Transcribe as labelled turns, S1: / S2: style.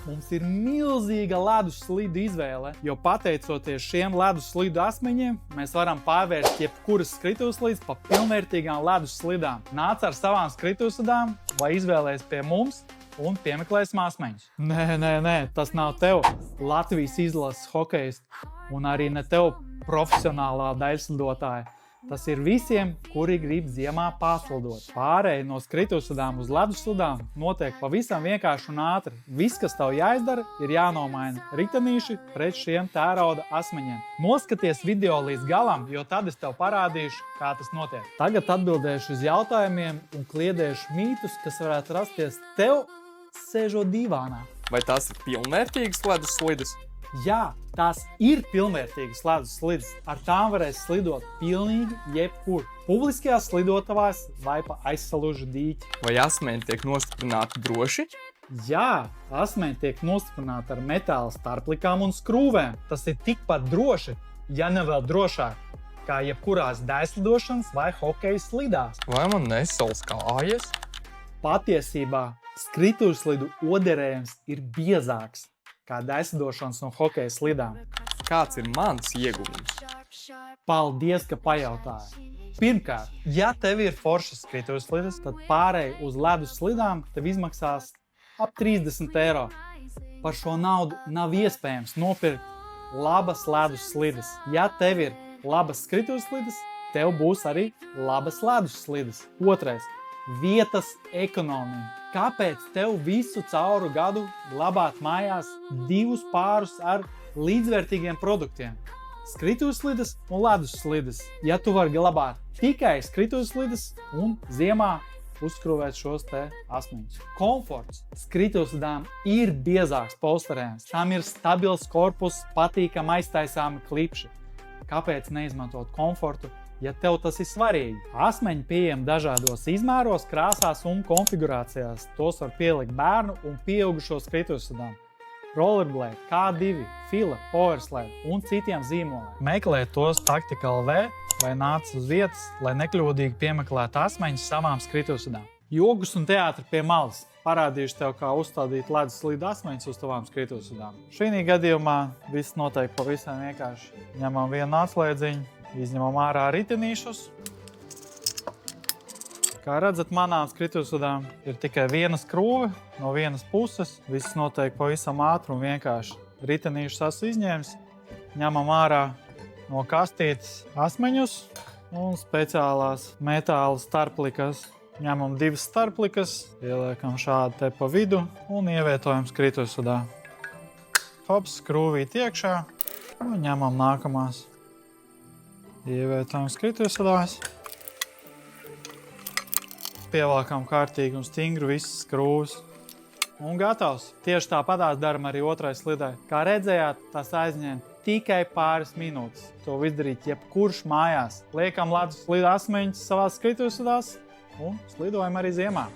S1: Mums ir milzīga ledus slidu izvēle, jo pateicoties šiem ledus slidu asmeņiem, mēs varam pārvērst jebkuras skrituveslīdes pa pilnvērtīgām ledus slidām. Nāc ar savām skrituveslidām vai izvēlēs pie mums un piemeklēsim asmeņus. Nē, tas nav tev, Latvijas izlases hokejists, un arī ne tev, profesionālā daļslidotāja. Tas ir visiem, kuri grib ziemā pārslidot. Pārēja no skrituveslidām uz ledusslidām notiek pavisam vienkārši un ātri. Viss, kas tev jāizdara, ir jānomaina ritenīši pret šiem tērauda asmeņiem. Noskaties video līdz galam, jo tad es tev parādīšu, kā tas notiek. Tagad atbildēšu uz jautājumiem un kliedēšu mītus, kas varētu rasties tev, sēžot divānā.
S2: Vai tās ir pilnvērtīgas ledus slides?
S1: Jā, tās ir pilnvērtīgas ledus slides. Ar tām varēs slidot pilnīgi jebkur. Publiskajās slidotavās vai pa aizsalužu dīķi.
S2: Vai asmeņi tiek nostiprināti droši?
S1: Jā, asmeņi tiek nostiprināti ar metāla starplikām un skrūvēm. Tas ir tikpat droši, ja ne vēl drošāk, kā jebkurās daļslidošanas vai hokeja slidās.
S2: Vai man nesals kājas?
S1: Patiesībā skrituveslīdu oderējums ir biezāks kā daļslidošanas un hokeja slidām.
S2: Kāds ir mans ieguvums?
S1: Paldies, ka pajautāji. Pirmkārt, ja tev ir foršas skrituveslides, tad pārēj uz ledus slidām tev izmaksās ap 30 eiro. Par šo naudu nav iespējams nopirkt labas ledus slides. Ja tev ir labas skrituveslides, tev būs arī labas ledus slides. Otrais. Vietas ekonomija. Kāpēc tev visu cauru gadu glabāt mājās divus pārus ar līdzvērtīgiem produktiem? Skrituveslides un ledus slides. Ja tu vari glabāt tikai skrituveslides un ziemā uzskrūvēt šos te asmeņus. Komforts. Skrituveslidām ir biezāks polsterējums. Tam ir stabils korpus, patīkam aiztaisāmi klipši. Kāpēc neizmantot komfortu? Ja tev tas ir svarīgi. Asmeņi pieejami dažādos izmēros, krāsās un konfigurācijās. Tos var pielikt bērnu un pieaugušo skrituveslidām. Rollerblade, K2, Fila, Powerslide un citiem zīmoliem. Meklē tos Tactical V vai nāc uz vietas, lai nekļūdīgi piemeklētu asmeņus savām skrituveslidām. Jogus un teātri pie malas. Parādīšu tev, kā uzstādīt ledus slidu asmeņus uz tavām skrituveslidām. Šī gadījumā viss notiek pavisam vienkārši. Ņemam vienu atslēdziņu. Izņemam ārā ritenīšus. Kā redzat, manām skrituveslidām ir tikai viena skrūve no vienas puses. Viss notiek pavisam ātri un vienkārši. Ritenīšus esmu izņēmis. Ņemam ārā no kastītes asmeņus un speciālās metāla starplikas. Ņemam divas starplikas, ieliekam šādi te pa vidu un ievietojam skrituveslidā. Hops, skrūvīt iekšā un ņemam nākamās. Ievietojam skrituveslidās. Pievākam kārtīgi un stingru visas skrūves. Un gatavs. Tieši tāpatās daram arī otrai slidai. Kā redzējāt, tas aizņem tikai pāris minūtes. To izdarīt jebkurš mājās. Liekam ledus slidu asmeņus savās skrituveslidās un slidojam arī ziemā.